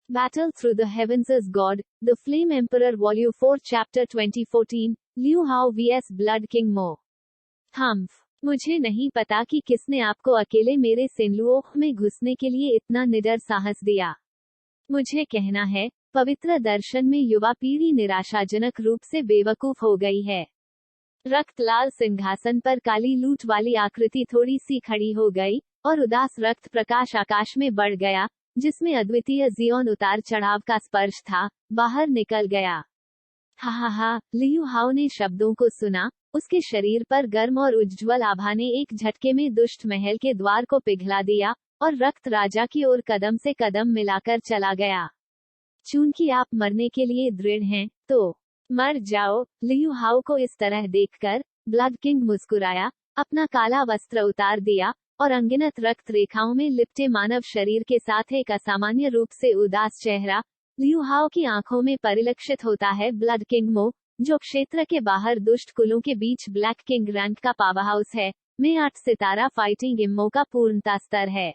Battle Through the Heavens as God, The Flame Emperor Volume 4 Chapter 2014, Liu Hao vs Blood King Mo। मुझे नहीं पता कि किसने आपको अकेले मेरे सेनलुओह में घुसने के लिए इतना निडर साहस दिया। मुझे कहना है, पवित्र दर्शन में युवा पीढ़ी निराशाजनक रूप से बेवकूफ हो गई है। रक्त लाल सिंहासन पर काली लूट वाली आकृति थोड़ी सी खड़ी हो गई, और उदास रक्त प्रकाश आकाश में बढ़ गया, जिसमें अद्वितीय जियोन उतार चढ़ाव का स्पर्श था, बाहर निकल गया। हा, लियू हाओ ने शब्दों को सुना। उसके शरीर पर गर्म और उज्ज्वल आभा ने एक झटके में दुष्ट महल के द्वार को पिघला दिया, और रक्त राजा की ओर कदम से कदम मिलाकर चला गया। चूंकि आप मरने के लिए दृढ़ हैं, तो मर जाओ। लियू हाओ को इस तरह देखकर ब्लड किंग मुस्कुराया, अपना काला वस्त्र उतार दिया, और अनगिनत रक्त रेखाओं में लिपटे मानव शरीर के साथ एक असामान्य रूप से उदास चेहरा लियू हाओ की आंखों में परिलक्षित होता है। ब्लड किंग मो, जो क्षेत्र के बाहर दुष्ट कुलों के बीच ब्लैक किंग रैंक का पावर हाउस है, में 8 सितारा फाइटिंग इम्मो का पूर्णता स्तर है,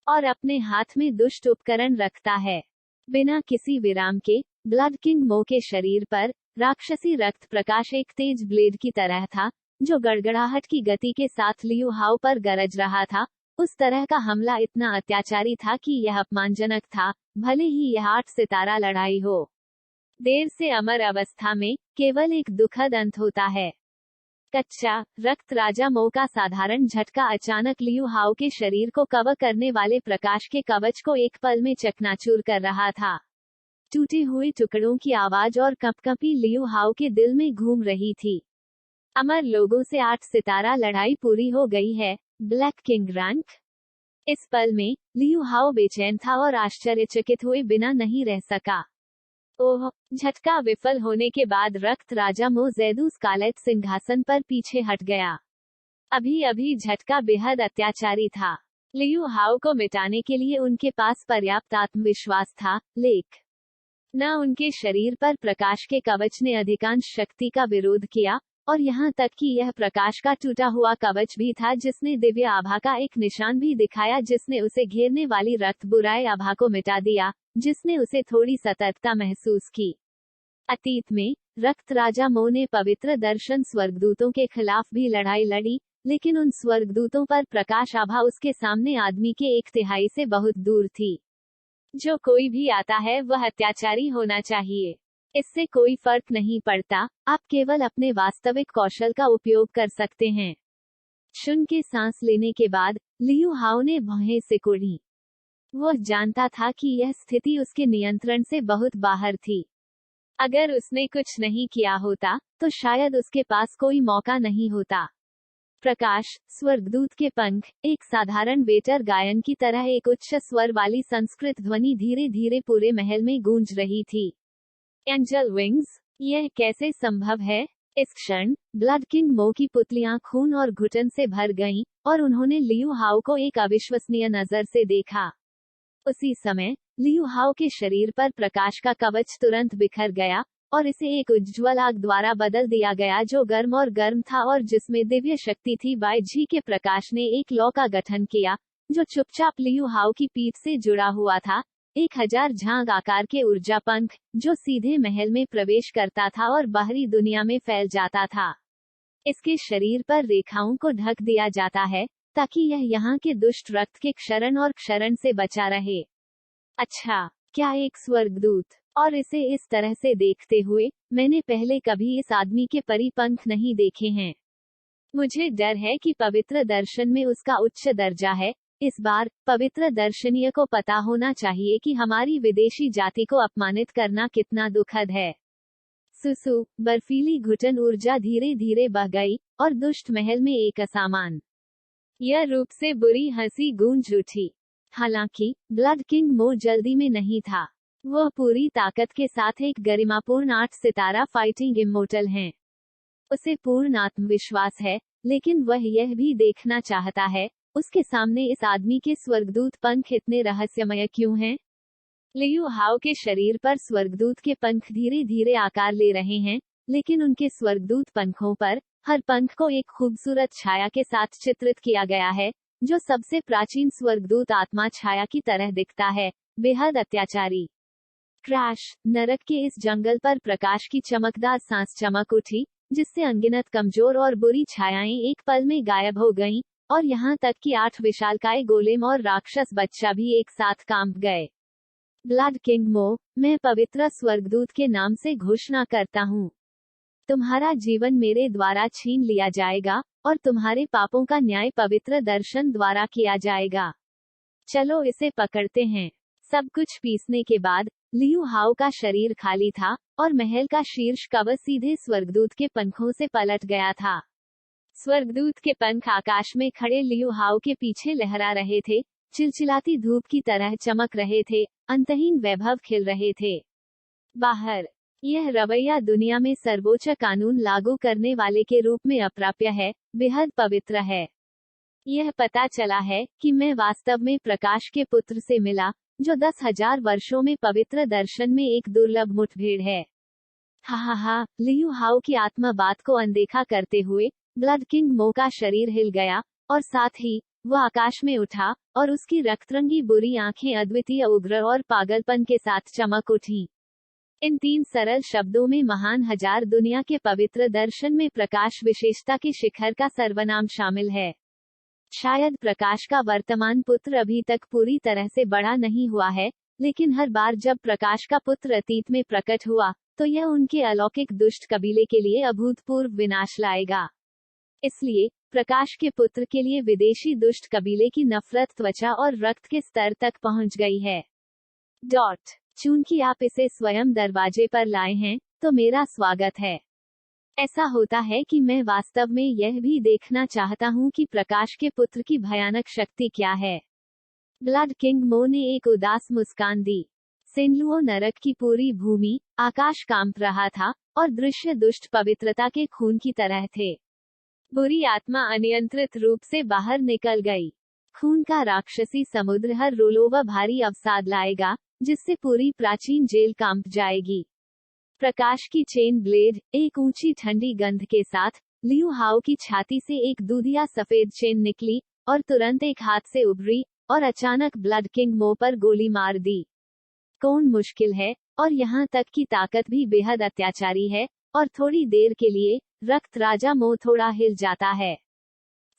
और अपने हाथ में दुष्ट उपकरण रखता है। बिना किसी विराम के ब्लड किंग मो के शरीर पर राक्षसी रक्त प्रकाश एक तेज ब्लेड की तरह था, जो गड़गड़ाहट की गति के साथ लियू हाओ पर गरज रहा था। उस तरह का हमला इतना अत्याचारी था कि यह अपमानजनक था, भले ही यह 8 सितारा लड़ाई हो। देर से अमर अवस्था में केवल एक दुखद अंत होता है। कच्चा रक्त राजा मो का साधारण झटका अचानक लियू हाओ के शरीर को कवर करने वाले प्रकाश के कवच को एक पल में चकनाचूर कर रहा था। टूटे हुए टुकड़ों की आवाज और कंपकंपी लियू हाओ के दिल में घूम रही थी। अमर लोगों से 8 सितारा लड़ाई पूरी हो गई है, ब्लैक किंग रैंक। इस पल में लियू हाओ बेचैन था और आश्चर्यचकित हुए बिना नहीं रह सका। ओह! झटका विफल होने के बाद रक्त राजा मो ज़ेदू स्कारलेट सिंहासन पर पीछे हट गया। अभी झटका बेहद अत्याचारी था। लियू हाओ को मिटाने के लिए उनके पास पर्याप्त आत्मविश्वास था, लेकिन न उनके शरीर पर प्रकाश के कवच ने अधिकांश शक्ति का विरोध किया, और यहाँ तक कि यह प्रकाश का टूटा हुआ कवच भी था जिसने दिव्य आभा का एक निशान भी दिखाया, जिसने उसे घेरने वाली रक्त बुराई आभा को मिटा दिया, जिसने उसे थोड़ी सतर्कता महसूस की। अतीत में रक्त राजा मो ने पवित्र दर्शन स्वर्गदूतों के खिलाफ भी लड़ाई लड़ी, लेकिन उन स्वर्गदूतों पर प्रकाश आभा उसके सामने आदमी के 1/3 से बहुत दूर थी। जो कोई भी आता है वह अत्याचारी होना चाहिए। इससे कोई फर्क नहीं पड़ता, आप केवल अपने वास्तविक कौशल का उपयोग कर सकते हैं। क्षण के सांस लेने के बाद लियू हाओ ने भौहें सिकुड़ी। वह जानता था कि यह स्थिति उसके नियंत्रण से बहुत बाहर थी। अगर उसने कुछ नहीं किया होता, तो शायद उसके पास कोई मौका नहीं होता। प्रकाश, स्वर्गदूत के पंख, एक साधारण वेटर गायन की तरह एक उच्च स्वर वाली संस्कृत ध्वनि धीरे धीरे पूरे महल में गूंज रही थी। एंजल विंग्स, यह कैसे संभव है? इस क्षण ब्लड किंग मो की पुतलियां खून और घुटन से भर गईं, और उन्होंने लियू हाओ को एक अविश्वसनीय नजर से देखा। उसी समय लियू हाओ के शरीर पर प्रकाश का कवच तुरंत बिखर गया, और इसे एक उज्ज्वल आग द्वारा बदल दिया गया जो गर्म और गर्म था और जिसमें दिव्य शक्ति थी। बाईजी के प्रकाश ने एक लौ का गठन किया, जो चुपचाप लियू हाओ की पीठ से जुड़ा हुआ था। 1000 झांग आकार के ऊर्जा पंख, जो सीधे महल में प्रवेश करता था और बाहरी दुनिया में फैल जाता था। इसके शरीर पर रेखाओं को ढक दिया जाता है, ताकि यह यहाँ के दुष्ट रक्त के क्षरण और क्षरण से बचा रहे। अच्छा, क्या एक स्वर्गदूत? और इसे इस तरह से देखते हुए, मैंने पहले कभी इस आदमी के परिपंख नहीं देखे हैं। मुझे डर है कि पवित्र दर्शन में उसका उच्च दर्जा है। इस बार पवित्र दर्शनीय को पता होना चाहिए कि हमारी विदेशी जाति को अपमानित करना कितना दुखद है। सुसु, बर्फीली घुटन ऊर्जा धीरे धीरे बह गई, और दुष्ट महल में एक असामान्य यह रूप से बुरी हंसी गूंज उठी। हालांकि ब्लड किंग मो जल्दी में नहीं था। वह पूरी ताकत के साथ एक गरिमापूर्ण 8 सितारा फाइटिंग इमोर्टल हैं। उसे पूर्ण आत्मविश्वास है, लेकिन वह यह भी देखना चाहता है, उसके सामने इस आदमी के स्वर्गदूत पंख इतने रहस्यमय क्यों हैं? लियू हाओ के शरीर पर स्वर्गदूत के पंख धीरे धीरे आकार ले रहे हैं, लेकिन उनके स्वर्गदूत पंखों पर हर पंख को एक खूबसूरत छाया के साथ चित्रित किया गया है, जो सबसे प्राचीन स्वर्गदूत आत्मा छाया की तरह दिखता है। बेहद अत्याचारी। क्रैश। नरक के इस जंगल पर प्रकाश की चमकदार सांस चमक उठी, जिससे अनगिनत कमजोर और बुरी छायाएं एक पल में गायब हो गईं, और यहाँ तक कि 8 विशालकाय गोलेम और राक्षस बच्चा भी एक साथ कांप गए। ब्लड किंग मो, मैं पवित्र स्वर्गदूत के नाम से घोषणा करता हूँ, तुम्हारा जीवन मेरे द्वारा छीन लिया जाएगा, और तुम्हारे पापों का न्याय पवित्र दर्शन द्वारा किया जाएगा। चलो इसे पकड़ते हैं। सब कुछ पीसने के बाद लियू हाउ का शरीर खाली था, और महल का शीर्ष कवच सीधे स्वर्गदूत के पंखों से पलट गया था। स्वर्गदूत के पंख आकाश में खड़े लियू हाउ के पीछे लहरा रहे थे, चिलचिलाती धूप की तरह चमक रहे थे, अंतहीन वैभव खिल रहे थे। बाहर। यह रवैया दुनिया में सर्वोच्च कानून लागू करने वाले के रूप में अप्राप्य है, बेहद पवित्र है। यह पता चला है कि मैं वास्तव में प्रकाश के पुत्र से मिला, जो 10,000 वर्षों में पवित्र दर्शन में एक दुर्लभ मुठभेड़ है। हा, लियू हाउ की आत्मा बात को अनदेखा करते हुए ब्लड किंग मो का शरीर हिल गया, और साथ ही वो आकाश में उठा, और उसकी रक्तरंगी बुरी आंखें अद्वितीय उग्र और पागलपन के साथ चमक उठी। इन 3 सरल शब्दों में महान हजार दुनिया के पवित्र दर्शन में प्रकाश विशेषता के शिखर का सर्वनाम शामिल है। शायद प्रकाश का वर्तमान पुत्र अभी तक पूरी तरह से बड़ा नहीं हुआ है, लेकिन हर बार जब प्रकाश का पुत्र अतीत में प्रकट हुआ, तो यह उनके अलौकिक दुष्ट कबीले के लिए अभूतपूर्व विनाश लाएगा। इसलिए प्रकाश के पुत्र के लिए विदेशी दुष्ट कबीले की नफरत त्वचा और रक्त के स्तर तक पहुंच गई है। चूंकि आप इसे स्वयं दरवाजे पर लाए हैं, तो मेरा स्वागत है। ऐसा होता है कि मैं वास्तव में यह भी देखना चाहता हूं कि प्रकाश के पुत्र की भयानक शक्ति क्या है। ब्लड किंग मो ने एक उदास मुस्कान दी। सेनलुओ नरक की पूरी भूमि, आकाश कांप रहा था, और दृश्य दुष्ट पवित्रता के खून की तरह थे। बुरी आत्मा अनियंत्रित रूप से बाहर निकल गई। खून का राक्षसी समुद्र हर रोलोवा भारी अवसाद लाएगा, जिससे पूरी प्राचीन जेल कांप जाएगी। प्रकाश की चेन ब्लेड, एक ऊंची ठंडी गंध के साथ, लियू हाउ की छाती से एक दूधिया सफेद चेन निकली, और तुरंत एक हाथ से उभरी, और अचानक ब्लड किंग मो पर गोली मार दी। कौन मुश्किल है, और यहाँ तक कि ताकत भी बेहद अत्याचारी है, और थोड़ी देर के लिए रक्त राजा मो थोड़ा हिल जाता है।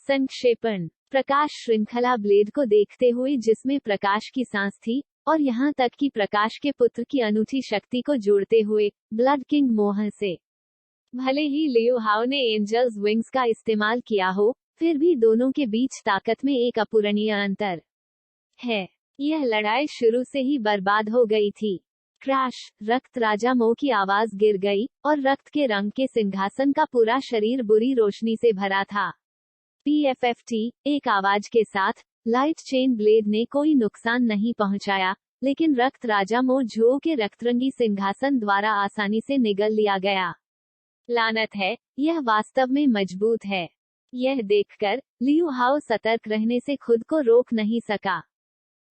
संक्षेपण। प्रकाश श्रृंखला ब्लेड को देखते हुए जिसमें प्रकाश की सांस थी, और यहाँ तक कि प्रकाश के पुत्र की अनूठी शक्ति को जोड़ते हुए ब्लड किंग मोह से। भले ही लियू हाउ ने एंजल्स विंग्स का इस्तेमाल किया हो, फिर भी दोनों के बीच ताकत में एक अपूरणीय अंतर है। यह लड़ाई शुरू से ही बर्बाद हो गई थी। क्रैश। रक्त राजा मो की आवाज गिर गई, और रक्त के रंग के सिंहासन का पूरा शरीर बुरी रोशनी से भरा था। PFFT, एक आवाज के साथ, लाइट चेन ब्लेड ने कोई नुकसान नहीं पहुंचाया, लेकिन रक्त राजा मो झुओ के रक्तरंगी सिंहासन द्वारा आसानी से निगल लिया गया। लानत है, यह वास्तव में मजबूत है। यह देखकर लियू हाउ सतर्क रहने से खुद को रोक नहीं सका।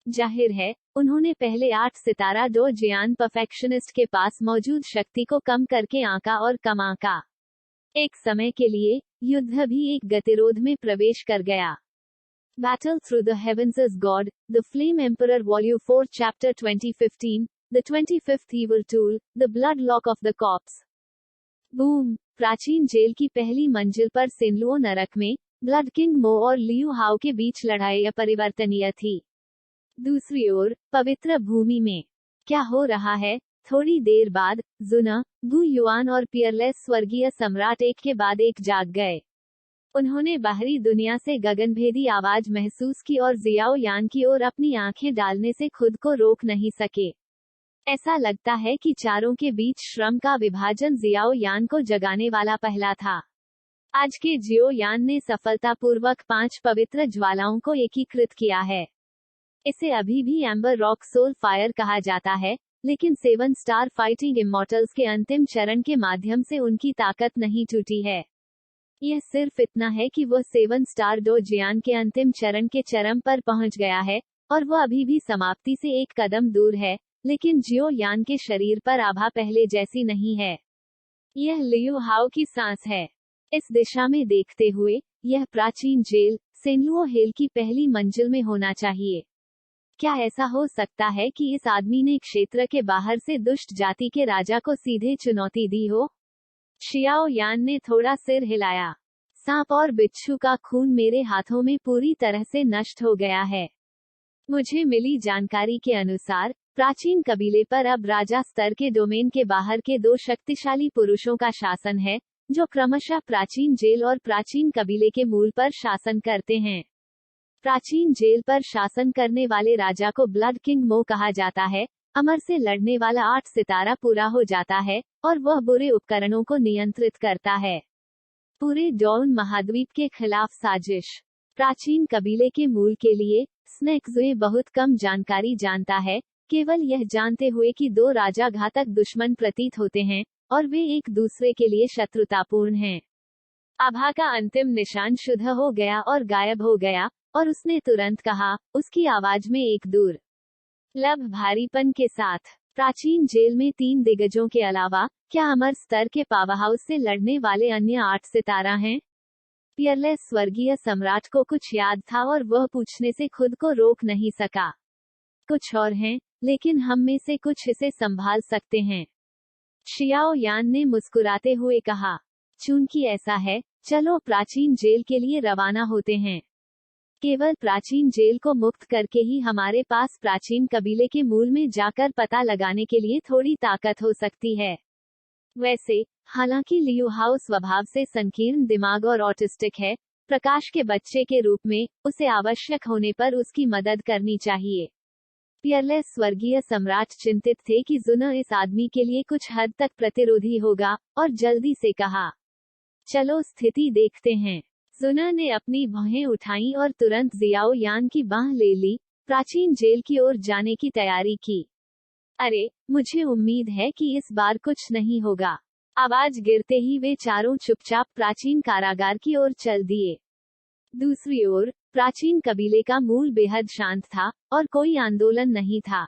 जाहिर है, उन्होंने पहले 8 सितारा डो जियान परफेक्शनिस्ट के पास मौजूद शक्ति को कम करके आंका और कम आंका। एक समय के लिए युद्ध भी एक गतिरोध में प्रवेश कर गया। Battle through the heavens is God, The Flame Emperor Volume 4 Chapter 2015, The 25th Evil Tool, The Bloodlock of the Corpse। Boom. प्राचीन जेल की पहली मंजिल पर सेनलुओ नरक में ब्लड किंग मो और लियू हाउ के बीच लड़ाई अपरिवर्तनीय थी। दूसरी ओर पवित्र भूमि में क्या हो रहा है? थोड़ी देर बाद जुना, गु युआन और पियरलेस स्वर्गीय सम्राट एक के बाद एक जाग गए। उन्होंने बाहरी दुनिया से गगनभेदी आवाज महसूस की और जियाओ यान की ओर अपनी आंखें डालने से खुद को रोक नहीं सके। ऐसा लगता है कि चारों के बीच श्रम का विभाजन जियाओ यान को जगाने वाला पहला था। आज के जियो यान ने सफलतापूर्वक 5 पवित्र ज्वालाओं को एकीकृत किया है। इसे अभी भी एम्बर रॉक सोल फायर कहा जाता है, लेकिन 7 स्टार फाइटिंग इमॉर्टल्स के अंतिम चरण के माध्यम से उनकी ताकत नहीं टूटी है। यह सिर्फ इतना है कि वह 7 स्टार डो जियान के अंतिम चरण के चरम पर पहुंच गया है, और वह अभी भी समाप्ति से एक कदम दूर है, लेकिन जियो यान के शरीर पर आभा पहले जैसी नहीं है। यह लियू हाउ की सांस है। इस दिशा में देखते हुए, यह प्राचीन जेल सेनलुओ हिल की पहली मंजिल में होना चाहिए। क्या ऐसा हो सकता है कि इस आदमी ने क्षेत्र के बाहर से दुष्ट जाति के राजा को सीधे चुनौती दी हो? शियाओ यान ने थोड़ा सिर हिलाया। सांप और बिच्छू का खून मेरे हाथों में पूरी तरह से नष्ट हो गया है। मुझे मिली जानकारी के अनुसार प्राचीन कबीले पर अब राजा स्तर के डोमेन के बाहर के दो शक्तिशाली पुरुषों का शासन है, जो क्रमशः प्राचीन जेल और प्राचीन कबीले के मूल पर शासन करते हैं। प्राचीन जेल पर शासन करने वाले राजा को ब्लड किंग मो कहा जाता है। अमर से लड़ने वाला 8 सितारा पूरा हो जाता है और वह बुरे उपकरणों को नियंत्रित करता है। पूरे डॉन महाद्वीप के खिलाफ साजिश। प्राचीन कबीले के मूल के लिए स्नेक्सुए बहुत कम जानकारी जानता है, केवल यह जानते हुए कि दो राजा घातक दुश्मन प्रतीत होते हैं और वे एक दूसरे के लिए शत्रुतापूर्ण हैं। आभा का अंतिम निशान शुद्ध हो गया और गायब हो गया, और उसने तुरंत कहा, उसकी आवाज में एक दूर लब भारीपन के साथ, प्राचीन जेल में 3 दिग्गजों के अलावा क्या अमर स्तर के पावरहाउस से लड़ने वाले अन्य 8 सितारा हैं? पियरलेस स्वर्गीय सम्राट को कुछ याद था और वह पूछने से खुद को रोक नहीं सका। कुछ और हैं, लेकिन हम में से कुछ इसे संभाल सकते हैं। शियाओ यान ने मुस्कुराते हुए कहा, चूंकि ऐसा है, चलो प्राचीन जेल के लिए रवाना होते हैं। केवल प्राचीन जेल को मुक्त करके ही हमारे पास प्राचीन कबीले के मूल में जाकर पता लगाने के लिए थोड़ी ताकत हो सकती है। वैसे, हालांकि लियू हाउ स्वभाव से संकीर्ण दिमाग और ऑटिस्टिक है, प्रकाश के बच्चे के रूप में उसे आवश्यक होने पर उसकी मदद करनी चाहिए। पियरलेस स्वर्गीय सम्राट चिंतित थे कि जुना इस आदमी के लिए कुछ हद तक प्रतिरोधी होगा, और जल्दी से कहा, चलो स्थिति देखते हैं। जुना ने अपनी भौहें उठाईं और तुरंत जियाओ यान की बांह ले ली, प्राचीन जेल की ओर जाने की तैयारी की। अरे, मुझे उम्मीद है कि इस बार कुछ नहीं होगा। आवाज गिरते ही वे चारों चुपचाप प्राचीन कारागार की ओर चल दिए। दूसरी ओर, प्राचीन कबीले का मूल बेहद शांत था, और कोई आंदोलन नहीं था।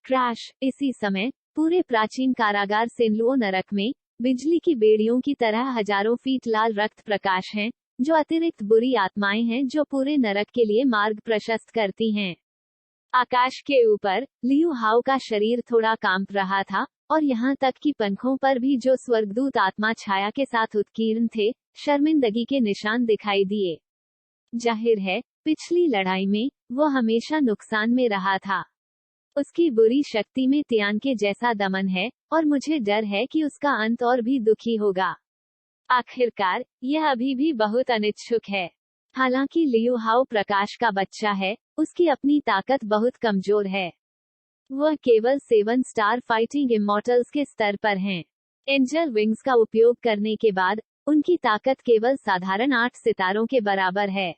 क्रैश। इसी समय, पूरे प्राचीन कारागार सेनलुओ नरक में, बिजली की बेड़ियों की तरह हजारों फीट लाल रक्त प्रकाश हैं, जो अतिरिक्त बुरी आत्माएं हैं जो पूरे नरक के लिए मार्ग प्रशस्त करती हैं। आकाश के ऊपर, लियू हाउ का शरीर थोड़ा कांप रहा था, और यहाँ तक कि पंखों पर भी जो स्वर्गदूत आत्मा छाया के साथ उत्कीर्ण थे, शर्मिंदगी के निशान दिखाई दिए। जाहिर है, पिछली लड़ाई में, वो हमेशा नुकसान में रहा था। उसकी बुरी शक्ति में तियान के जैसा दमन है, और मुझे डर है कि उसका अंत और भी दुखी होगा। आखिरकार, यह अभी भी बहुत अनिच्छुक है। हालांकि लियू हाउ प्रकाश का बच्चा है, उसकी अपनी ताकत बहुत कमजोर है। वह केवल 7 स्टार फाइटिंग इमॉर्टल्स के स्तर पर हैं। एंजल विंग्स का उपयोग करने के बाद, उनकी ताकत केवल साधारण 8 सितारों के बराबर है।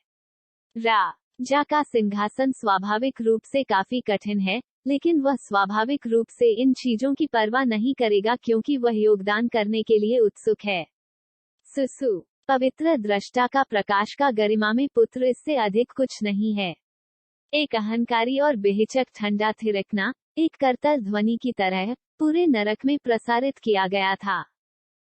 राजा का सिंहासन स्वाभाविक रूप से काफी कठिन है, लेकिन वह स्वाभाविक रूप से इन चीजों की परवाह नहीं करेगा क्योंकि वह योगदान करने के लिए उत्सुक है। सुसु, पवित्र दृष्टा का प्रकाश का गरिमा में पुत्र इससे अधिक कुछ नहीं है। एक अहंकारी और बेहिचक ठंडा थिरकना, एक करतल ध्वनि की तरह, पूरे नरक में प्रसारित किया गया था।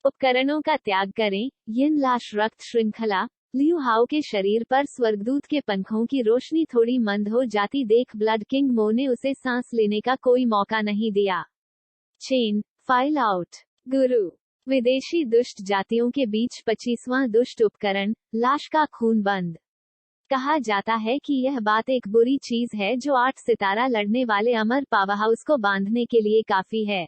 उपकरणों का त्याग करें, यिन लाश रक्त श्रृंखला। लियू हाउ के शरीर पर स्वर्गदूत के पंखों की रोशनी थोड़ी मंद हो जाती देख ब्लड किंग मो ने उसे सांस लेने का कोई मौका नहीं दिया। Chain, file out. गुरु, विदेशी दुष्ट जातियों के बीच 25वां दुष्ट उपकरण, लाश का खून बंद। कहा जाता है कि यह बात एक बुरी चीज है जो 8 सितारा लड़ने वाले अमर पावरहाउस को बांधने के लिए काफी है।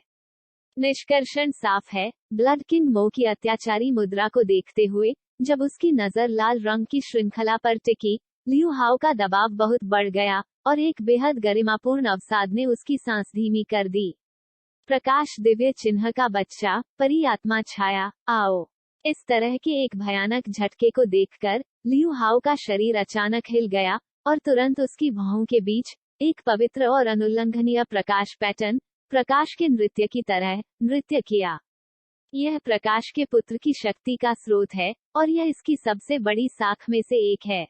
निष्कर्षण साफ है, ब्लड किंग मो की अत्याचारी मुद्रा को देखते हुए, जब उसकी नजर लाल रंग की श्रृंखला पर टिकी, लियू हाउ का दबाव बहुत बढ़ गया, और एक बेहद गरिमापूर्ण अवसाद ने उसकी सांस धीमी कर दी। प्रकाश दिव्य चिन्ह का बच्चा, परी आत्मा छाया, आओ। इस तरह के एक भयानक झटके को देखकर, लियू हाउ का शरीर अचानक हिल गया, और तुरंत उसकी भौहों के बीच, एक पवित्र और अनुल्लंघनीय प्रकाश पैटर्न, प्रकाश के नृत्य की तरह, नृत्य किया। यह प्रकाश के पुत्र की शक्ति का स्रोत है, और यह इसकी सबसे बड़ी साख में से एक है।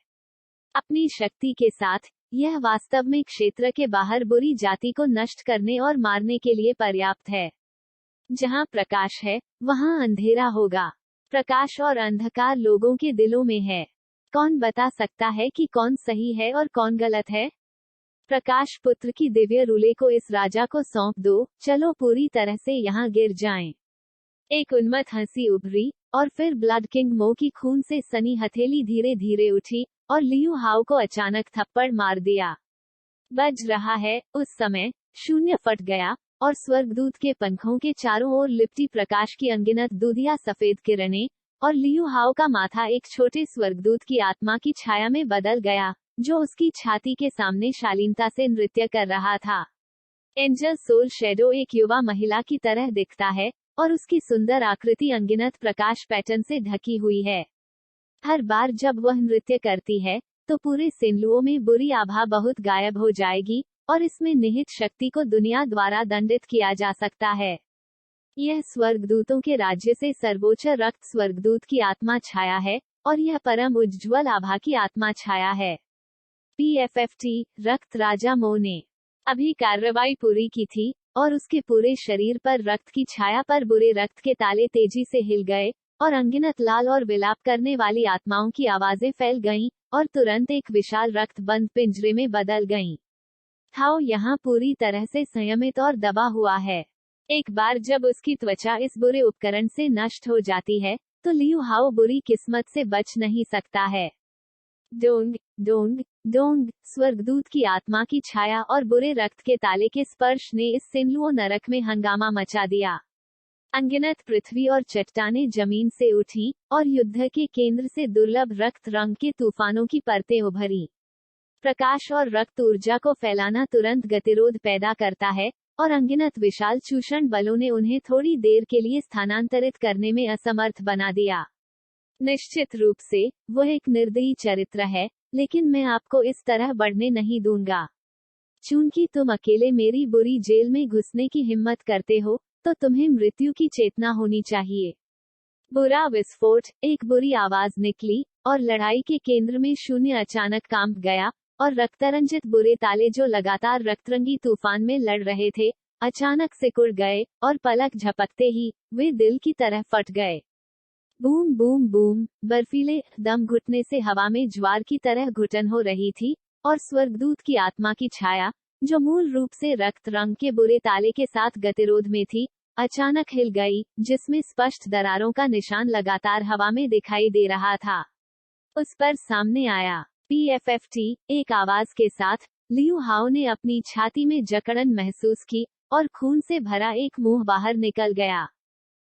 अपनी शक्ति के साथ, यह वास्तव में क्षेत्र के बाहर बुरी जाति को नष्ट करने और मारने के लिए पर्याप्त है। जहां प्रकाश है, वहां अंधेरा होगा। प्रकाश और अंधकार लोगों के दिलों में है। कौन बता सकता है कि कौन सही है और कौन गलत है? प्रकाश पुत्र की दिव्य रूले को इस राजा को सौंप दो, चलो पूरी तरह से यहाँ गिर जाएं। एक उन्मत्त हंसी उभरी, और फिर ब्लड किंग मो की खून से सनी हथेली धीरे धीरे उठी, और लियू हाउ को अचानक थप्पड़ मार दिया। बज रहा है, उस समय शून्य फट गया, और स्वर्गदूत के पंखों के चारों ओर लिपटी प्रकाश की अनगिनत दूधिया सफेद किरणें, और लियू हाउ का माथा एक छोटे स्वर्गदूत की आत्मा की छाया में बदल गया, जो उसकी छाती के सामने शालीनता से नृत्य कर रहा था। एंजल सोल शैडो एक युवा महिला की तरह दिखता है, और उसकी सुंदर आकृति अनगिनत प्रकाश पैटर्न से ढकी हुई है। हर बार जब वह नृत्य करती है, तो पूरे सिनलुओं में बुरी आभा बहुत गायब हो जाएगी, और इसमें निहित शक्ति को दुनिया द्वारा दंडित किया जा सकता है। यह स्वर्गदूतों के राज्य से सर्वोच्च रक्त स्वर्गदूत की आत्मा छाया है, और यह परम उज्ज्वल आभा की आत्मा छाया है। PFFT रक्त राजा मो ने अभी कार्रवाई पूरी की थी, और उसके पूरे शरीर पर रक्त की छाया पर बुरे रक्त के ताले तेजी से हिल गए, और अनगिनत लाल और विलाप करने वाली आत्माओं की आवाजें फैल गईं, और तुरंत एक विशाल रक्त बंद पिंजरे में बदल गईं। हाउ यहाँ पूरी तरह से संयमित और दबा हुआ है। एक बार जब उसकी त्वचा इस बुरे उपकरण से नष्ट हो जाती है, तो लियू हाउ बुरी किस्मत से बच नहीं सकता है। डोंग डोंग डोंग, स्वर्गदूत की आत्मा की छाया और बुरे रक्त के ताले के स्पर्श ने इस सिनलुओ नरक में हंगामा मचा दिया। अनगिनत पृथ्वी और चट्टानें जमीन से उठी, और युद्ध के केंद्र से दुर्लभ रक्त रंग के तूफानों की परतें उभरी। प्रकाश और रक्त ऊर्जा को फैलाना तुरंत गतिरोध पैदा करता है, और अनगिनत विशाल चूषण बलों ने उन्हें थोड़ी देर के लिए स्थानांतरित करने में असमर्थ बना दिया। निश्चित रूप से वह एक निर्दयी चरित्र है, लेकिन मैं आपको इस तरह बढ़ने नहीं दूंगा। चूंकि तुम अकेले मेरी बुरी जेल में घुसने की हिम्मत करते हो, तो तुम्हें मृत्यु की चेतना होनी चाहिए। बुरा विस्फोट, एक बुरी आवाज निकली, और लड़ाई के केंद्र में शून्य अचानक कांप गया, और रक्तरंजित बुरे ताले जो लगातार रक्तरंगी तूफान में लड़ रहे थे, अचानक सिकुड़ गए, और पलक झपकते ही वे दिल की तरह फट गए। बूम बूम बूम, बर्फीले दम घुटने से हवा में ज्वार की तरह घुटन हो रही थी, और स्वर्गदूत की आत्मा की छाया, जो मूल रूप से रक्त रंग के बुरे ताले के साथ गतिरोध में थी, अचानक हिल गई, जिसमें स्पष्ट दरारों का निशान लगातार हवा में दिखाई दे रहा था। उस पर सामने आया। PFFT एक आवाज के साथ, लियू हाउ ने अपनी छाती में जकड़न महसूस की, और खून से भरा एक मुंह बाहर निकल गया।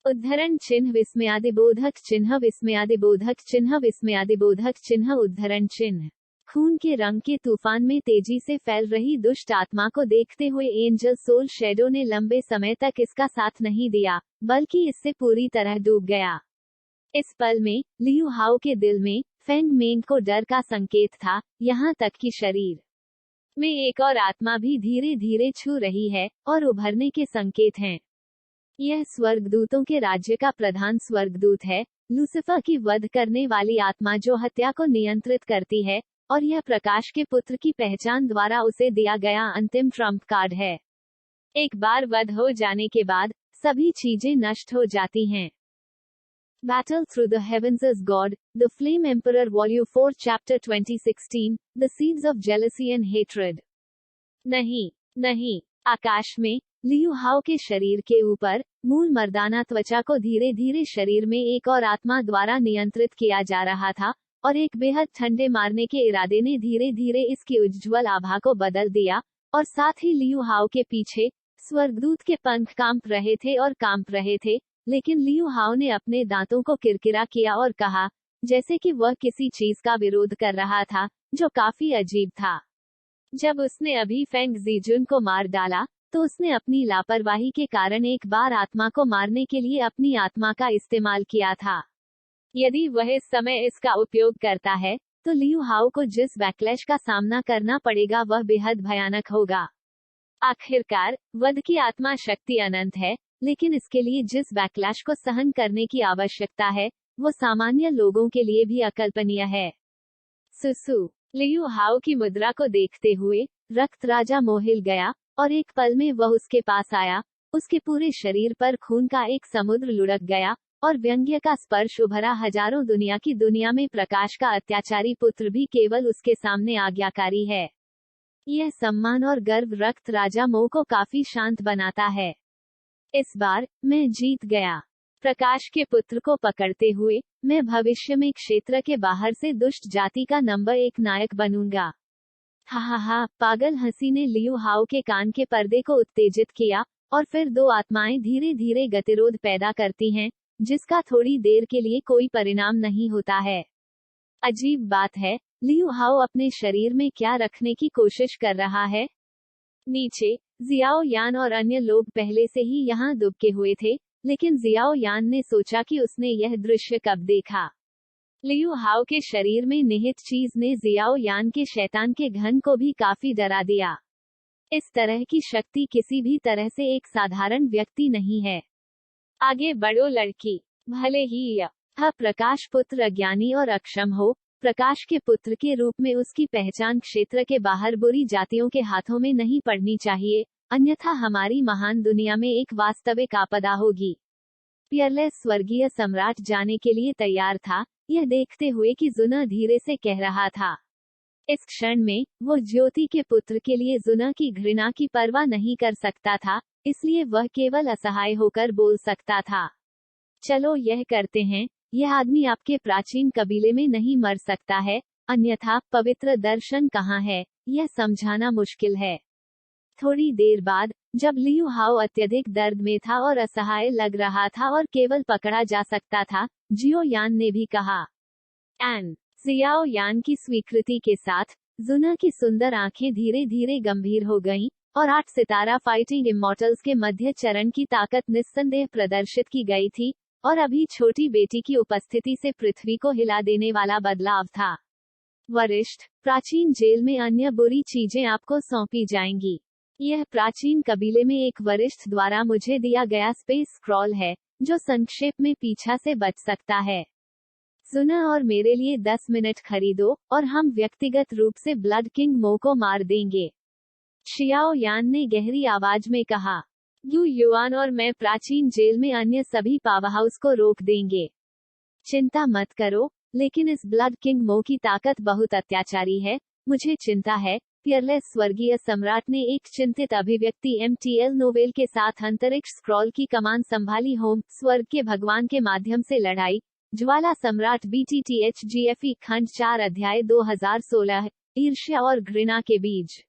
उद्धरण चिन्ह विस्मयादिबोधक चिन्ह विस्मयादिबोधक चिन्ह विस्मयादिबोधक चिन्ह उद्धरण चिन्ह। खून के रंग के तूफान में तेजी से फैल रही दुष्ट आत्मा को देखते हुए एंजल सोल शैडो ने लंबे समय तक इसका साथ नहीं दिया, बल्कि इससे पूरी तरह डूब गया। इस पल में लियू हाउ के दिल में फेंग मेंग को डर का संकेत था, यहाँ तक कि शरीर में एक और आत्मा भी धीरे धीरे छू रही है, और उभरने के संकेत हैं। यह स्वर्गदूतों के राज्य का प्रधान स्वर्गदूत है, लूसिफर की वध करने वाली आत्मा जो हत्या को नियंत्रित करती है, और यह प्रकाश के पुत्र की पहचान द्वारा उसे दिया गया अंतिम ट्रम्प कार्ड है। एक बार वध हो जाने के बाद सभी चीजें नष्ट हो जाती हैं। Battle Through the Heavens as God, The Flame Emperor Volume 4 Chapter 2016, The Seeds of Jealousy and Hatred। नहीं, नहीं, आकाश में, लियू हाउ के शरीर के ऊपर, मूल मर्दाना त्वचा को धीरे धीरे शरीर में एक और आत्मा द्वारा नियंत्रित किया जा रहा था, और एक बेहद ठंडे मारने के इरादे ने धीरे धीरे इसकी उज्ज्वल आभा को बदल दिया, और साथ ही लियू हाउ के पीछे, स्वर्गदूत के पंख कांप रहे थे और कांप रहे थे, लेकिन लियू हाउ ने अपने दांतों को किरकिरा किया और कहा, जैसे कि वह किसी चीज का विरोध कर रहा था, जो काफी अजीब था। जब उसने अभी फेंग जीजुन को मार डाला, तो उसने अपनी लापरवाही के कारण एक बार आत्मा को मारने के लिए अपनी आत्मा का इस्तेमाल किया था। यदि वह इस समय इसका उपयोग करता है, तो लियू हाउ को जिस बैकलैश का सामना करना पड़ेगा वह बेहद भयानक होगा। आखिरकार, वध की आत्मा शक्ति अनंत है, लेकिन इसके लिए जिस बैकलैश को सहन करने की आवश्यकता है, वो सामान्य लोगों के लिए भी अकल्पनीय है। सुसु, लियू हाउ की मुद्रा को देखते हुए, रक्त राजा मोहिल गया, और एक पल में वह उसके पास आया, उसके पूरे शरीर पर खून का एक समुद्र लुढ़क गया, और व्यंग्य का स्पर्श उभरा। हजारों दुनिया में प्रकाश का अत्याचारी पुत्र भी केवल उसके सामने आज्ञाकारी है। यह सम्मान और गर्व रक्त राजा मो को काफी शांत बनाता है। इस बार मैं जीत गया। प्रकाश के पुत्र को पकड़ते हुए मैं भविष्य में क्षेत्र के बाहर से दुष्ट जाति का नंबर 1 नायक बनूंगा। हा हा हा, पागल हंसी ने लियू हाओ के कान के पर्दे को उत्तेजित किया, और फिर दो आत्माएं धीरे धीरे गतिरोध पैदा करती हैं, जिसका थोड़ी देर के लिए कोई परिणाम नहीं होता है। अजीब बात है, लियू हाओ अपने शरीर में क्या रखने की कोशिश कर रहा है? नीचे जियाओ यान और अन्य लोग पहले से ही यहाँ दुबके हुए थे, लेकिन जियाओ यान ने सोचा कि उसने यह दृश्य कब देखा। लियू हाओ के शरीर में निहित चीज ने जियाओ यान के शैतान के घन को भी काफी डरा दिया। इस तरह की शक्ति किसी भी तरह से एक साधारण व्यक्ति नहीं है। आगे बढ़ो लड़की, भले ही यह प्रकाश पुत्र अज्ञानी और अक्षम हो, प्रकाश के पुत्र के रूप में उसकी पहचान क्षेत्र के बाहर बुरी जातियों के हाथों में नहीं पड़नी चाहिए, अन्यथा हमारी महान दुनिया में एक वास्तविक आपदा होगी। पियरलेस स्वर्गीय सम्राट जाने के लिए तैयार था, यह देखते हुए कि जुना धीरे से कह रहा था। इस क्षण में वो ज्योति के पुत्र के लिए जुना की घृणा की परवाह नहीं कर सकता था, इसलिए वह केवल असहाय होकर बोल सकता था। चलो यह करते हैं, यह आदमी आपके प्राचीन कबीले में नहीं मर सकता है, अन्यथा पवित्र दर्शन कहाँ है, यह समझाना मुश्किल है। थोड़ी देर बाद, जब लियू हाओ अत्यधिक दर्द में था और असहाय लग रहा था और केवल पकड़ा जा सकता था, जियो यान ने भी कहा। एन जियाओ यान की स्वीकृति के साथ जुना की सुंदर आंखें धीरे धीरे गंभीर हो गईं, और 8 सितारा फाइटिंग इमॉर्टल्स के मध्य चरण की ताकत निस्संदेह प्रदर्शित की गई थी, और अभी छोटी बेटी की उपस्थिति से पृथ्वी को हिला देने वाला बदलाव था। वरिष्ठ, प्राचीन जेल में अन्य बुरी चीजें आपको सौंपी जाएंगी। यह प्राचीन कबीले में एक वरिष्ठ द्वारा मुझे दिया गया स्पेस स्क्रॉल है, जो संक्षेप में पीछा से बच सकता है। सुना और मेरे लिए 10 मिनट खरीदो, और हम व्यक्तिगत रूप से ब्लड किंग मो को मार देंगे। शियाओ यान ने गहरी आवाज में कहा। यू युआन और मैं प्राचीन जेल में अन्य सभी पावरहाउस को रोक देंगे। चिंता मत करो, लेकिन इस ब्लड किंग मो की ताकत बहुत अत्याचारी है, मुझे चिंता है। पियरलेस स्वर्गीय सम्राट ने एक चिंतित अभिव्यक्ति एमटीएल नोवेल के साथ अंतरिक्ष स्क्रॉल की कमान संभाली। होम स्वर्ग के भगवान के माध्यम से लड़ाई, ज्वाला सम्राट BTTHGFE खंड 4 अध्याय 2016, ईर्ष्या और घृणा के बीज।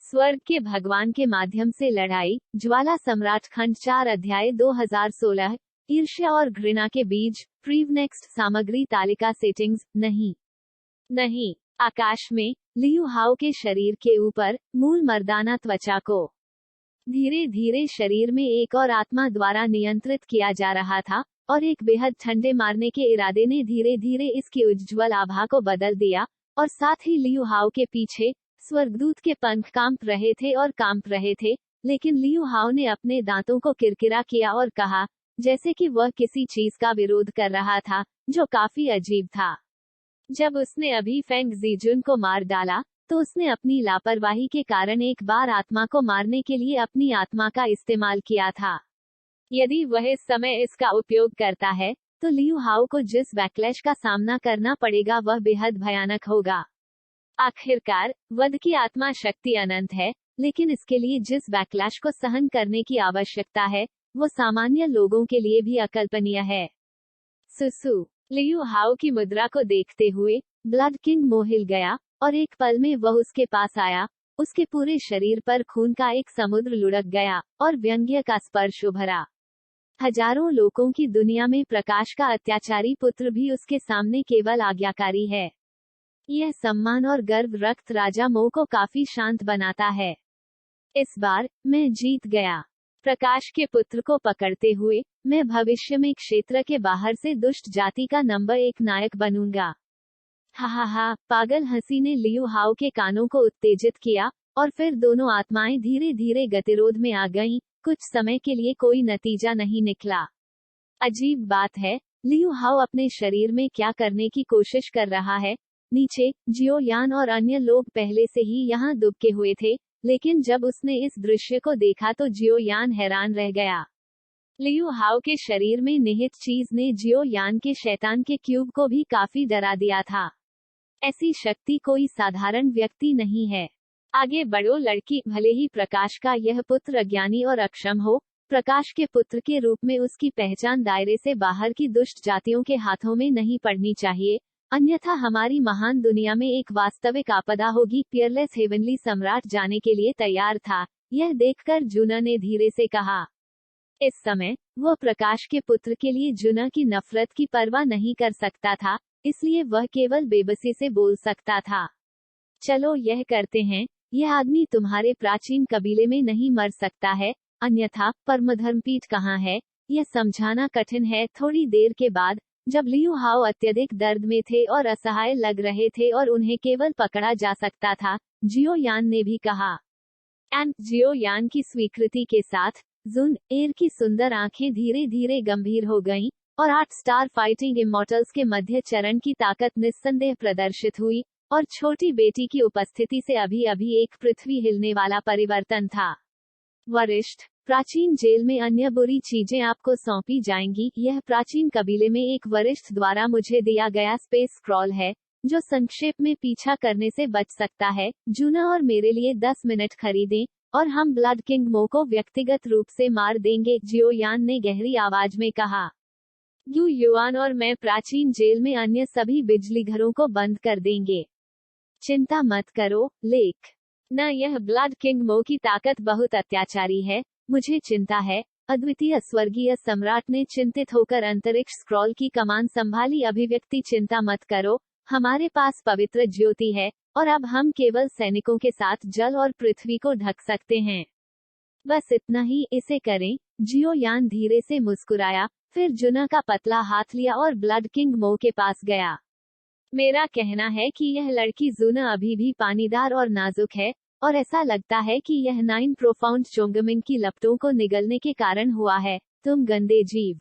स्वर्ग के भगवान के माध्यम से लड़ाई, ज्वाला सम्राट खंड 4 अध्याय 2016, ईर्ष्या और घृणा के बीज। प्रीव नेक्स्ट सामग्री तालिका सेटिंग्स नहीं। आकाश में लियू हाओ के शरीर के ऊपर मूल मर्दाना त्वचा को धीरे धीरे शरीर में एक और आत्मा द्वारा नियंत्रित किया जा रहा था, और एक बेहद ठंडे मारने के इरादे ने धीरे धीरे इसकी उज्ज्वल आभा को बदल दिया, और साथ ही लियू हाओ के पीछे स्वर्गदूत के पंख कांप रहे थे, लेकिन लियू हाओ ने अपने दांतों को किरकिरा किया और कहा, जैसे कि वह किसी चीज का विरोध कर रहा था, जो काफी अजीब था। जब उसने अभी फेंग जीजुन को मार डाला, तो उसने अपनी लापरवाही के कारण एक बार आत्मा को मारने के लिए अपनी आत्मा का इस्तेमाल किया था। यदि वह इस समय इसका उपयोग करता है, तो लियू हाओ को जिस बैकलैश का सामना करना पड़ेगा वह बेहद भयानक होगा। आखिरकार, वध की आत्मा शक्ति अनंत है, लेकिन इसके लिए जिस बैकलैश को सहन करने की आवश्यकता है, वो सामान्य लोगों के लिए भी अकल्पनीय है। सुसु लियू हाओ की मुद्रा को देखते हुए ब्लड किंग मो हिल गया, और एक पल में वह उसके पास आया। उसके पूरे शरीर पर खून का एक समुद्र लुढ़क गया, और व्यंग्य का स्पर्श उभरा। हजारों लोगों की दुनिया में प्रकाश का अत्याचारी पुत्र भी उसके सामने केवल आज्ञाकारी है। यह सम्मान और गर्व रक्त राजा मो को काफी शांत बनाता है। इस बार मैं जीत गया। प्रकाश के पुत्र को पकड़ते हुए मैं भविष्य में क्षेत्र के बाहर से दुष्ट जाति का नंबर 1 नायक बनूंगा। हा हा हा, पागल हंसी ने लियू हाओ के कानों को उत्तेजित किया, और फिर दोनों आत्माएं धीरे धीरे गतिरोध में आ गईं। कुछ समय के लिए कोई नतीजा नहीं निकला। अजीब बात है, लियू हाओ अपने शरीर में क्या करने की कोशिश कर रहा है? नीचे जियो यान और अन्य लोग पहले से ही यहाँ दुबके हुए थे, लेकिन जब उसने इस दृश्य को देखा तो जियो यान हैरान रह गया। लियू हाओ के शरीर में निहित चीज ने जियो यान के शैतान के क्यूब को भी काफी डरा दिया था। ऐसी शक्ति कोई साधारण व्यक्ति नहीं है। आगे बढ़ो लड़की, भले ही प्रकाश का यह पुत्र अज्ञानी और अक्षम हो, प्रकाश के पुत्र के रूप में उसकी पहचान दायरे से बाहर की दुष्ट जातियों के हाथों में नहीं पड़नी चाहिए, अन्यथा हमारी महान दुनिया में एक वास्तविक आपदा होगी। पियरलेस हेवनली सम्राट जाने के लिए तैयार था। यह देखकर जूना ने धीरे से कहा। इस समय वह प्रकाश के पुत्र के लिए जूना की नफरत की परवाह नहीं कर सकता था, इसलिए वह केवल बेबसी से बोल सकता था। चलो यह करते हैं, यह आदमी तुम्हारे प्राचीन कबीले में नहीं मर सकता है, अन्यथा परमधर्मपीठ कहाँ है, यह समझाना कठिन है। थोड़ी देर के बाद, जब लियू हाओ अत्यधिक दर्द में थे और असहाय लग रहे थे और उन्हें केवल पकड़ा जा सकता था, जियो यान ने भी कहा। एंड जियो यान की स्वीकृति के साथ जुन एर की सुंदर आंखें धीरे धीरे गंभीर हो गईं, और 8 स्टार फाइटिंग इमॉर्टल्स के मध्य चरण की ताकत निस्संदेह प्रदर्शित हुई, और छोटी बेटी की उपस्थिति से अभी अभी एक पृथ्वी हिलने वाला परिवर्तन था। वरिष्ठ, प्राचीन जेल में अन्य बुरी चीजें आपको सौंपी जाएंगी। यह प्राचीन कबीले में एक वरिष्ठ द्वारा मुझे दिया गया स्पेस स्क्रॉल है, जो संक्षेप में पीछा करने से बच सकता है। जूना और मेरे लिए 10 मिनट खरीदें, और हम ब्लड किंग मो को व्यक्तिगत रूप से मार देंगे, जियो यान ने गहरी आवाज में कहा। यू युआन और मैं प्राचीन जेल में अन्य सभी बिजली घरों को बंद कर देंगे। चिंता मत करो, लेक। न, यह ब्लड किंग मो की ताकत बहुत अत्याचारी है, मुझे चिंता है। अद्वितीय स्वर्गीय सम्राट ने चिंतित होकर अंतरिक्ष स्क्रॉल की कमान संभाली। अभिव्यक्ति, चिंता मत करो, हमारे पास पवित्र ज्योति है, और अब हम केवल सैनिकों के साथ जल और पृथ्वी को ढक सकते हैं। बस इतना ही, इसे करें। जियो यान धीरे से मुस्कुराया, फिर जुना का पतला हाथ लिया और ब्लड किंग मो के पास गया। मेरा कहना है कि यह लड़की जूना अभी भी पानीदार और नाजुक है, और ऐसा लगता है कि यह 9 प्रोफाउंड चोंगमिंग की लपटों को निगलने के कारण हुआ है। तुम गंदे जीव।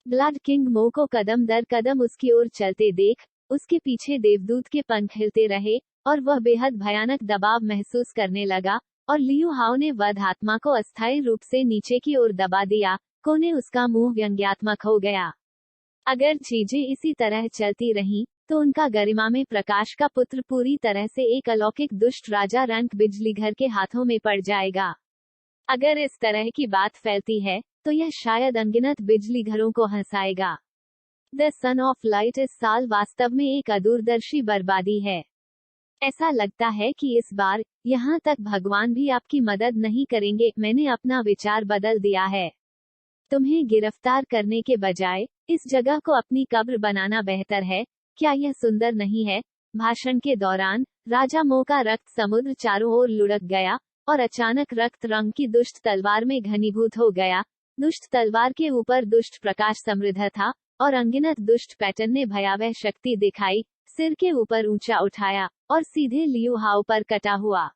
ब्लड किंग मो को कदम दर कदम उसकी ओर चलते देख, उसके पीछे देवदूत के पंख हिलते रहे, और वह बेहद भयानक दबाव महसूस करने लगा, और लियू हाओ ने वध आत्मा को अस्थायी रूप से नीचे की ओर दबा दिया। कोने उसका मुंह व्यंग्यात्मक हो गया। अगर चीजें इसी तरह चलती रहीं, तो उनका गरिमा में प्रकाश का पुत्र पूरी तरह से एक अलौकिक दुष्ट राजा रैंक बिजली घर के हाथों में पड़ जाएगा। अगर इस तरह की बात फैलती है, तो यह शायद अनगिनत बिजली घरों को हंसाएगा। द सन ऑफ लाइट इस साल वास्तव में एक अदूरदर्शी बर्बादी है। ऐसा लगता है कि इस बार, यहाँ तक भगवान भी आपकी मदद नहीं करेंगे। मैंने अपना विचार बदल दिया है। तुम्हें गिरफ्तार करने के बजाय, इस जगह को अपनी कब्र बनाना बेहतर है। क्या यह सुंदर नहीं है? भाषण के दौरान, राजा मो का रक्त समुद्र चारों ओर लुढ़क गया, और अचानक रक्त रंग की दुष्ट तलवार में घनीभूत हो गया। दुष्ट तलवार के ऊपर दुष्ट प्रकाश समृद्ध था, और अनगिनत दुष्ट पैटर्न ने भयावह शक्ति दिखाई। सिर के ऊपर ऊंचा उठाया, और सीधे लियू हाओ पर कटा हुआ।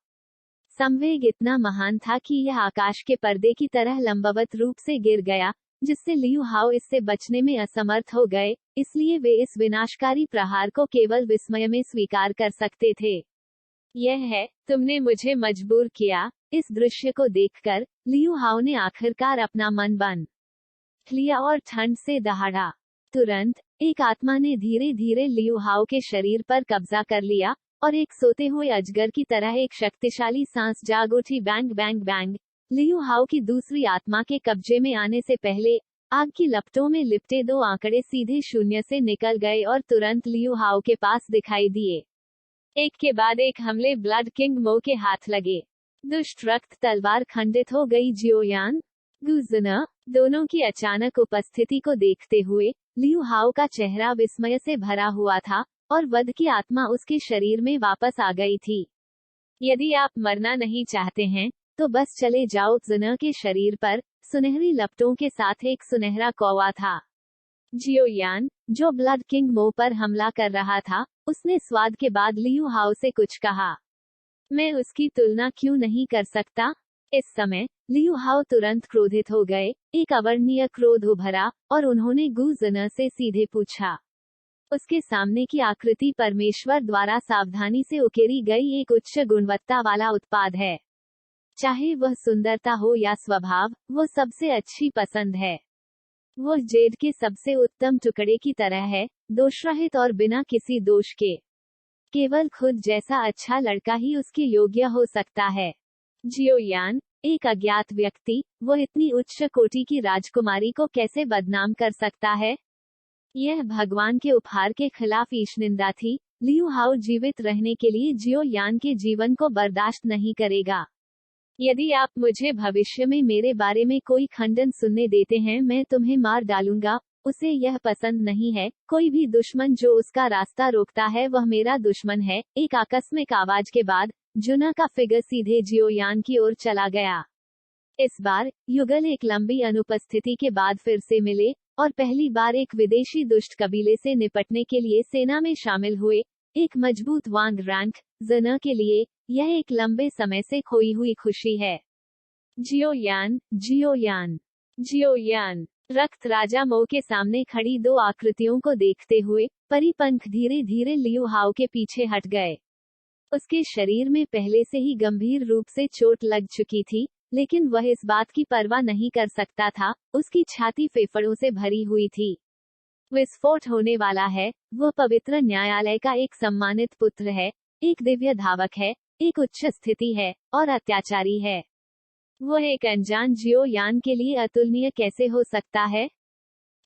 संवेग इतना महान था कि यह आकाश के पर्दे की तरह लंबवत रूप से गिर गया, जिससे लियू हाओ इससे बचने में असमर्थ हो गए, इसलिए वे इस विनाशकारी प्रहार को केवल विस्मय में स्वीकार कर सकते थे। यह है, तुमने मुझे मजबूर किया। इस दृश्य को देखकर, लियू हाओ ने आखिरकार अपना मन बंद लिया और ठंड से दहाड़ा। तुरंत, एक आत्मा ने धीरे धीरे लियू हाओ के शरीर पर कब्जा कर लिया, और एक सोते हुए अजगर की तरह एक शक्तिशाली सांस जाग उठी। Bang bang bang. लियू हाओ की दूसरी आत्मा के कब्जे में आने से पहले, आग की लपटों में लिपटे 2 आंकड़े सीधे शून्य से निकल गए और तुरंत लियू हाओ के पास दिखाई दिए। एक के बाद एक हमले ब्लड किंग मो के हाथ लगे। दुष्ट रक्त तलवार खंडित हो गई। जियोयान, गुजना, दोनों की अचानक उपस्थिति को देखते हुए, लियू हाओ का चेहरा विस्मय से भरा हुआ था, और वध की आत्मा उसके शरीर में वापस आ गई थी। यदि आप मरना नहीं चाहते हैं, तो बस चले जाओ। जुना के शरीर पर, सुनहरी लपटों के साथ एक सुनहरा कौवा था। जियोयान, जो ब्लड किंग मो पर हमला कर रहा था, उसने स्वाद के बाद लियू हाओ से कुछ कहा। मैं उसकी तुलना क्यों नहीं कर सकता? इस समय, लियू हाओ तुरंत क्रोधित हो गए, एक अवर्णनीय क्रोध उभरा, और उन्होंने गुजना से सीधे पूछा। उसके सामने की आकृति परमेश्वर द्वारा सावधानी से उकेरी गई एक उच्च गुणवत्ता वाला उत्पाद है। चाहे वह सुंदरता हो या स्वभाव, वो सबसे अच्छी पसंद है। वो जेड के सबसे उत्तम टुकड़े की तरह है, दोषरहित और बिना किसी दोष के। केवल खुद जैसा अच्छा लड़का ही उसके योग्य हो सकता है। जियो यान, एक अज्ञात व्यक्ति, वो इतनी उच्च कोटि की राजकुमारी को कैसे बदनाम कर सकता है? यह भगवान के उपहार के खिलाफ ईशनिंदा थी। लियू हाउ जीवित रहने के लिए जियो यान के जीवन को बर्दाश्त नहीं करेगा। यदि आप मुझे भविष्य में मेरे बारे में कोई खंडन सुनने देते हैं, मैं तुम्हें मार डालूंगा। उसे यह पसंद नहीं है। कोई भी दुश्मन जो उसका रास्ता रोकता है वह मेरा दुश्मन है। एक आकस्मिक आवाज के बाद जुना का फिगर सीधे जियो यान की ओर चला गया। इस बार युगल एक लंबी अनुपस्थिति के बाद फिर से मिले और पहली बार एक विदेशी दुष्ट कबीले से निपटने के लिए सेना में शामिल हुए। एक मजबूत वांग रैंक जना के लिए यह एक लंबे समय से खोई हुई खुशी है। जियो यान, जियो यान, जियो यान। रक्त राजा मो के सामने खड़ी दो आकृतियों को देखते हुए परिपंख धीरे धीरे लियू हाउ के पीछे हट गए। उसके शरीर में पहले से ही गंभीर रूप से चोट लग चुकी थी, लेकिन वह इस बात की परवाह नहीं कर सकता था। उसकी छाती फेफड़ों से भरी हुई थी। विस्फोट होने वाला है। वह पवित्र न्यायालय का एक सम्मानित पुत्र है, एक दिव्य धावक है, एक उच्च स्थिति है और अत्याचारी है। वह एक अनजान जियो यान के लिए अतुलनीय कैसे हो सकता है?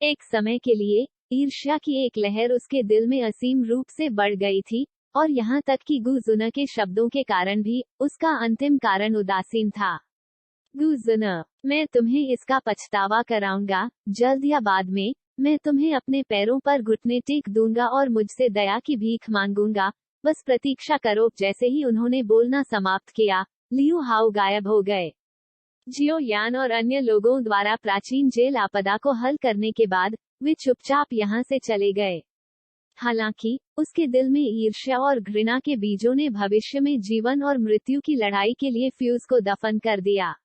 एक समय के लिए ईर्ष्या की एक लहर उसके दिल में असीम रूप से बढ़ गई थी, और यहाँ तक कि गुजुना के शब्दों के कारण भी उसका अंतिम कारण उदासीन था। गुजुना, मैं तुम्हें इसका पछतावा कराऊंगा। जल्द या बाद में मैं तुम्हें अपने पैरों पर घुटने टेक दूंगा और मुझसे दया की भीख मांगूंगा। बस प्रतीक्षा करो। जैसे ही उन्होंने बोलना समाप्त किया, लियू हाउ गायब हो गए। जियो यान और अन्य लोगों द्वारा प्राचीन जेल आपदा को हल करने के बाद वे चुपचाप यहाँ से चले गए। हालांकि उसके दिल में ईर्ष्या और घृणा के बीजों ने भविष्य में जीवन और मृत्यु की लड़ाई के लिए फ्यूज को दफन कर दिया।